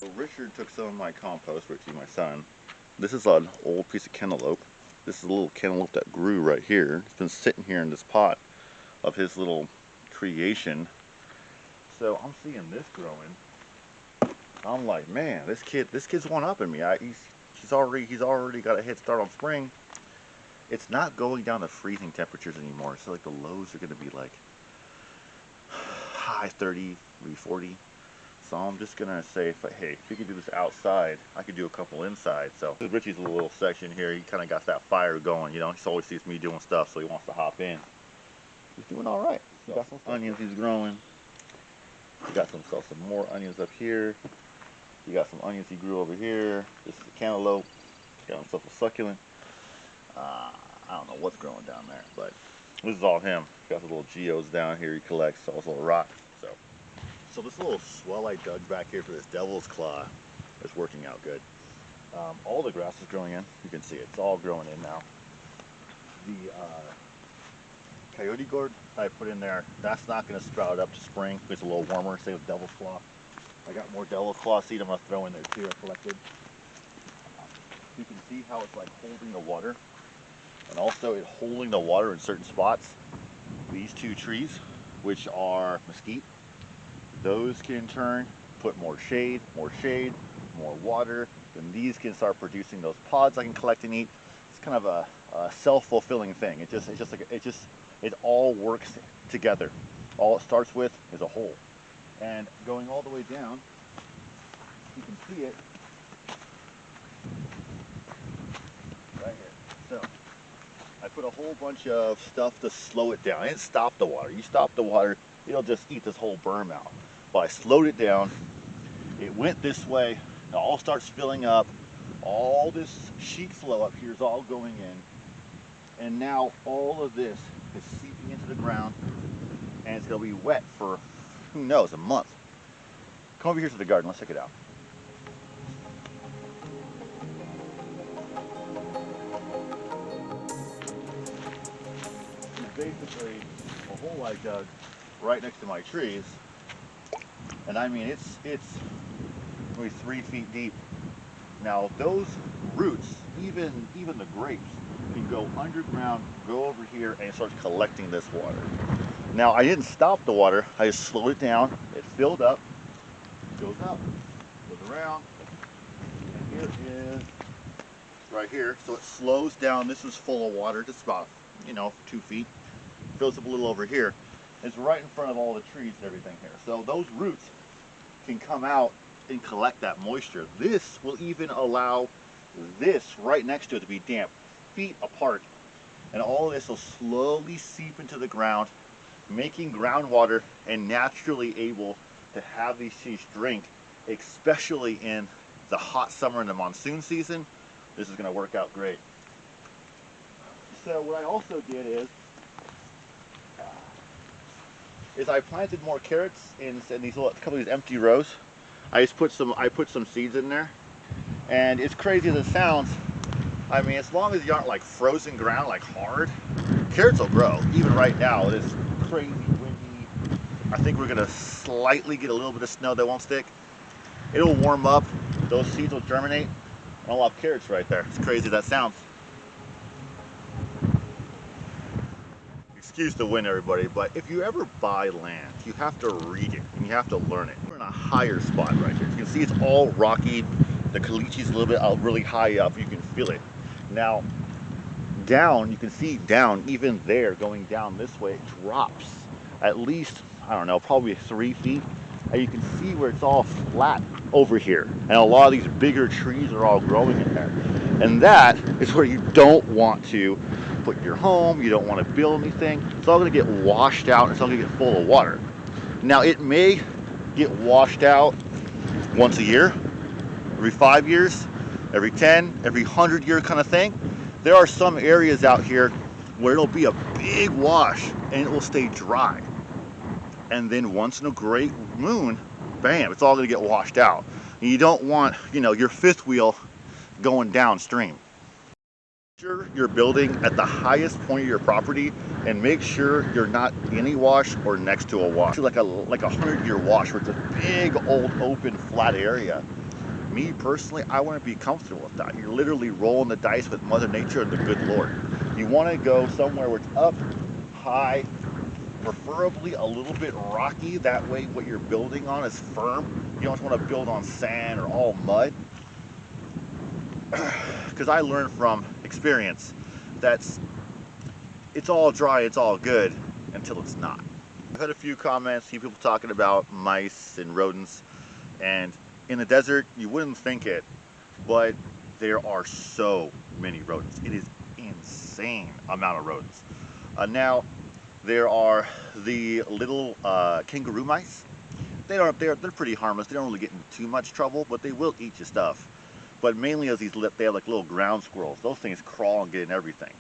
So Richard took some of my compost, Richie, my son. This is an old piece of cantaloupe. This is a little cantaloupe that grew right here. It's been sitting here in this pot of his little creation. So I'm seeing this growing. I'm like, man, this kid's one up in me. He's already got a head start on spring. It's not going down to freezing temperatures anymore. So like the lows are gonna be like high 30, maybe 40. So I'm just gonna say, hey, if you could do this outside, I could do a couple inside. So Richie's little section here, he kind of got that fire going. You know, he always sees me doing stuff, so he wants to hop in. He's doing all right. He got some onions he's growing. He got some more onions up here. He got some onions he grew over here. This is a cantaloupe. He got himself a succulent. I don't know what's growing down there, but this is all him. He got the little geodes down here he collects, all those little rocks. So this little swell I dug back here for this devil's claw is working out good. All the grass is growing in. You can see it's all growing in now. The coyote gourd I put in there, that's not going to sprout up to spring. It's a little warmer, same with devil's claw. I got more devil's claw seed I'm going to throw in there too. I collected. You can see how it's like holding the water, and also it's holding the water in certain spots. These two trees, which are mesquite, those can in turn put more shade, more water. Then these can start producing those pods I can collect and eat. It's kind of a self-fulfilling thing. It all works together. All it starts with is a hole, and going all the way down, you can see it right here. So I put a whole bunch of stuff to slow it down. I didn't stop the water. You stop the water, it'll just eat this whole berm out. But I slowed it down. It went this way. It all starts filling up. All this sheet flow up here is all going in. And now all of this is seeping into the ground, and it's going to be wet for, who knows, a month. Come over here to the garden. Let's check it out. It's basically a hole I dug right next to my trees. And I mean, it's maybe 3 feet deep. Now those roots, even the grapes, can go underground, go over here, and it starts collecting this water. Now I didn't stop the water, I just slowed it down. It filled up, goes up, goes around, and here is right here. So it slows down. This is full of water, just about 2 feet. Fills up a little over here. It's right in front of all the trees and everything here. So those roots can come out and collect that moisture. This will even allow this right next to it to be damp, feet apart. And all of this will slowly seep into the ground, making groundwater and naturally able to have these trees drink, especially in the hot summer and the monsoon season. This is going to work out great. So what I also did is I planted more carrots in these little, a couple of these empty rows. I put some seeds in there, and it's crazy as it sounds. I mean, as long as you aren't like frozen ground, like hard, carrots will grow. Even right now, it is crazy windy. I think we're gonna slightly get a little bit of snow that won't stick. It'll warm up, those seeds will germinate, and I'll have carrots right there. It's crazy as that sounds. Excuse the wind, everybody, but if you ever buy land, you have to read it and you have to learn it. We're in a higher spot right here. You can see it's all rocky. The caliche is a little bit really high up. You can feel it. Now, down, you can see down, even there, going down this way, it drops at least, I don't know, probably 3 feet. And you can see where it's all flat over here. And a lot of these bigger trees are all growing in there. And that is where you don't want to put your home, you don't want to build anything. It's all going to get washed out, and it's all going to get full of water. Now it may get washed out once a year, every 5 years, every 10, every 100-year kind of thing. There are some areas out here where it'll be a big wash and it will stay dry. And then once in a great moon, bam, it's all going to get washed out. And you don't want, your fifth wheel going downstream. Sure you're building at the highest point of your property, and make sure you're not in a wash or next to a wash. Like a 100-year wash where it's a big old open flat area. Me personally, I wouldn't be comfortable with that. You're literally rolling the dice with Mother Nature and the good Lord. You want to go somewhere where it's up, high, preferably a little bit rocky. That way what you're building on is firm. You don't want to build on sand or all mud. Because I learned from experience that it's all dry, it's all good, until it's not. I've had a few comments, see people talking about mice and rodents, and in the desert, you wouldn't think it, but there are so many rodents. It is insane amount of rodents. Now, there are the little kangaroo mice. They're pretty harmless. They don't really get in too much trouble, but they will eat your stuff. But mainly as they have like little ground squirrels. Those things crawl and get in everything.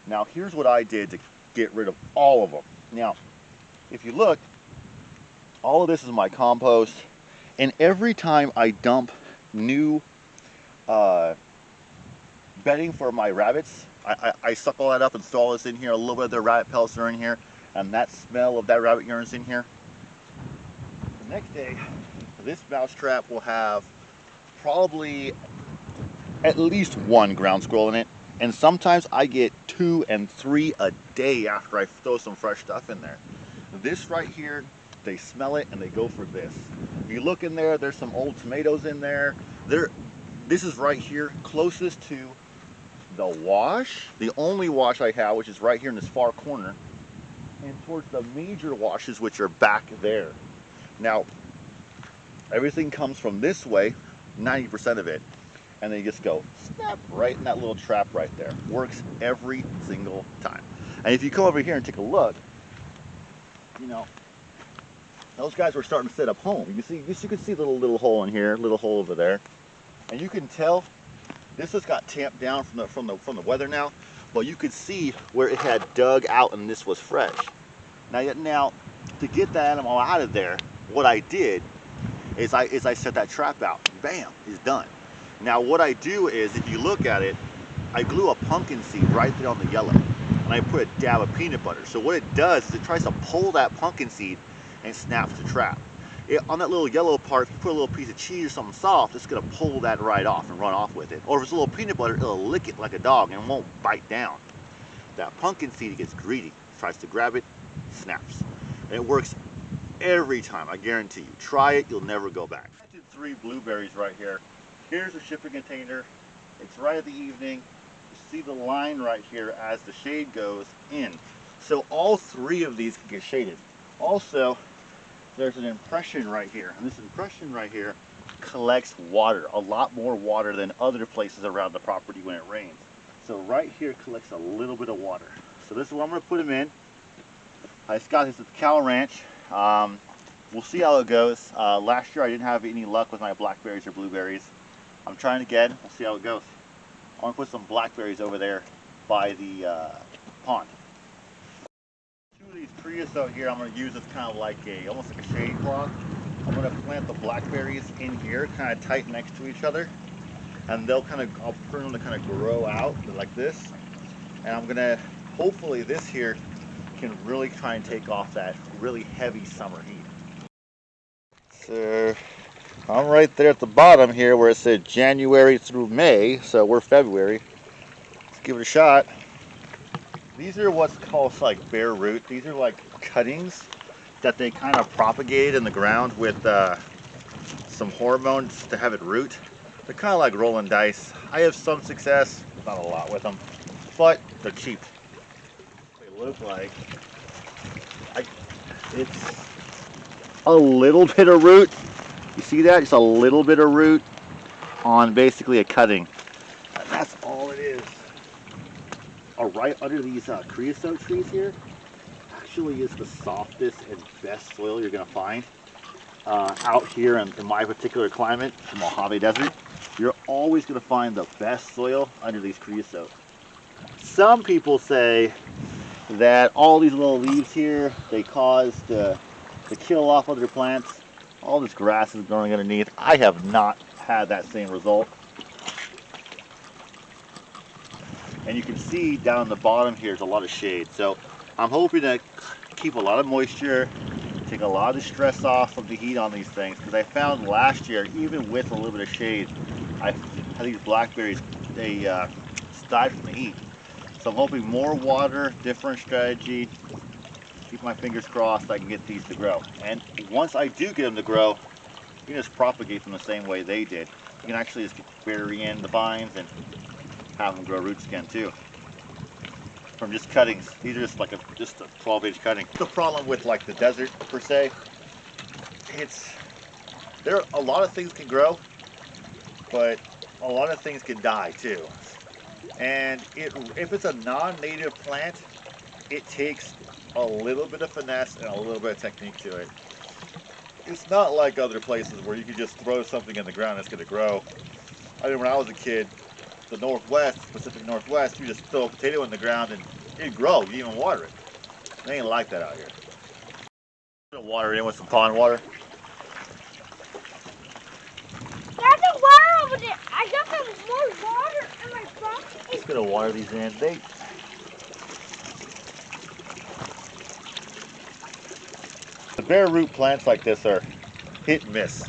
Now, here's what I did to get rid of all of them. Now, if you look, all of this is my compost. And every time I dump new bedding for my rabbits, I suck all that up and throw all this in here. A little bit of their rabbit pellets are in here, and that smell of that rabbit urine is in here. The next day, this mouse trap will have probably at least one ground squirrel in it, and sometimes I get 2 and 3 a day after I throw some fresh stuff in there. This right here, they smell it and they go for this. If you look in there, there's some old tomatoes in there. This is right here, closest to the wash, the only wash I have, which is right here in this far corner, and towards the major washes, which are back there. Now, everything comes from this way, 90% of it, and then you just go snap right in that little trap right there. Works every single time. And if you come over here and take a look, you know, those guys were starting to set up home. You can see little hole in here, little hole over there, and you can tell this has got tamped down from the weather now. But you could see where it had dug out, and this was fresh. Now to get that animal out of there, what I did is I set that trap out. Bam, it's done. Now what I do is, if you look at it, I glue a pumpkin seed right there on the yellow, and I put a dab of peanut butter. So what it does is it tries to pull that pumpkin seed and snaps the trap. On that little yellow part, if you put a little piece of cheese or something soft, it's going to pull that right off and run off with it. Or if it's a little peanut butter, it'll lick it like a dog and won't bite down. That pumpkin seed gets greedy, tries to grab it, snaps. And it works every time, I guarantee you. Try it, you'll never go back. I did 3 blueberries right here. Here's a shipping container. It's right at the evening. You see the line right here as the shade goes in. So all 3 of these can get shaded. Also, there's an impression right here, and this impression right here collects water, a lot more water than other places around the property when it rains. So right here collects a little bit of water. So this is where I'm going to put them in. I just got this at the cow ranch. We'll see how it goes. Last year I didn't have any luck with my blackberries or blueberries. I'm trying again. We'll see how it goes. I want to put some blackberries over there by the pond. 2 of these creosote here I'm going to use as kind of like almost like a shade cloth. I'm going to plant the blackberries in here, kind of tight next to each other, and I'll prune them to kind of grow out like this. And I'm going to, hopefully this here can really try and take off that really heavy summer heat. So I'm right there at the bottom here where it said January through May, so we're February. Let's give it a shot. These are what's called like bare root. These are like cuttings that they kind of propagate in the ground with some hormones to have it root. They're kind of like rolling dice. I have some success, not a lot with them, but they're cheap. They look like it's a little bit of root. You see that? Just a little bit of root on basically a cutting. And that's all it is. Right under these creosote trees here actually is the softest and best soil you're going to find out here in my particular climate, the Mojave Desert. You're always going to find the best soil under these creosote. Some people say that all these little leaves here, they cause to kill off other plants. All this grass is growing underneath. I have not had that same result. And you can see down the bottom here is a lot of shade. So I'm hoping to keep a lot of moisture, take a lot of stress off of the heat on these things, because I found last year, even with a little bit of shade, I had these blackberries, they died from the heat. So I'm hoping more water, different strategy. Keep my fingers crossed I can get these to grow. And once I do get them to grow, you can just propagate them the same way they did. You can actually just bury in the vines and have them grow roots again too. From just cuttings. These are just like just a 12-inch cutting. The problem with like the desert per se, there a lot of things can grow, but a lot of things can die too. And if it's a non-native plant, it takes a little bit of finesse and a little bit of technique to it. It's not like other places where you can just throw something in the ground and it's going to grow. I mean, when I was a kid, the Northwest, Pacific Northwest, you just throw a potato in the ground and it'd grow. You didn't even water it. They ain't like that out here. I'm gonna water it in with some pond water. There's a water over there. I got some more water in my bucket. Just gonna water these in. The bare root plants like this are hit and miss.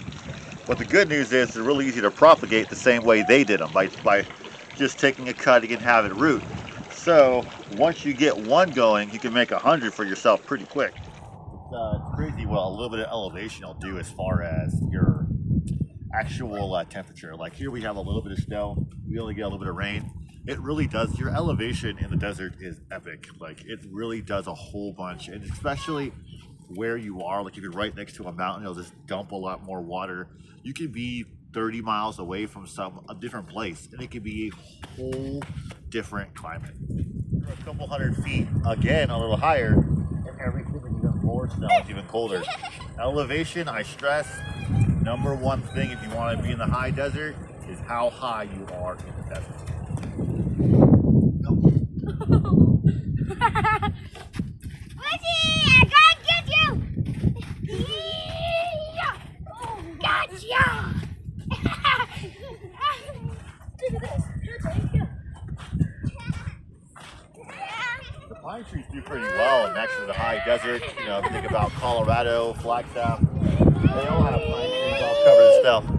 But the good news is they're really easy to propagate the same way they did them, by just taking a cutting and have it root. So once you get one going, you can make 100 for yourself pretty quick. It's crazy what a little bit of elevation will do as far as your actual temperature. Like here we have a little bit of snow, we only get a little bit of rain. It really does, your elevation in the desert is epic. Like it really does a whole bunch, and especially where you are, like if you're right next to a mountain, it'll just dump a lot more water. You could be 30 miles away from a different place, and it could be a whole different climate. A couple hundred feet, again, a little higher, and everything is even more snow, it's even colder. Elevation, I stress, number one thing if you want to be in the high desert is how high you are in the desert. I gotta get you! Gotcha! Look at this. Thank you. The pine trees do pretty well next to the high desert. You know, if you think about Colorado, Flagstaff, they all have pine trees all covered in snow.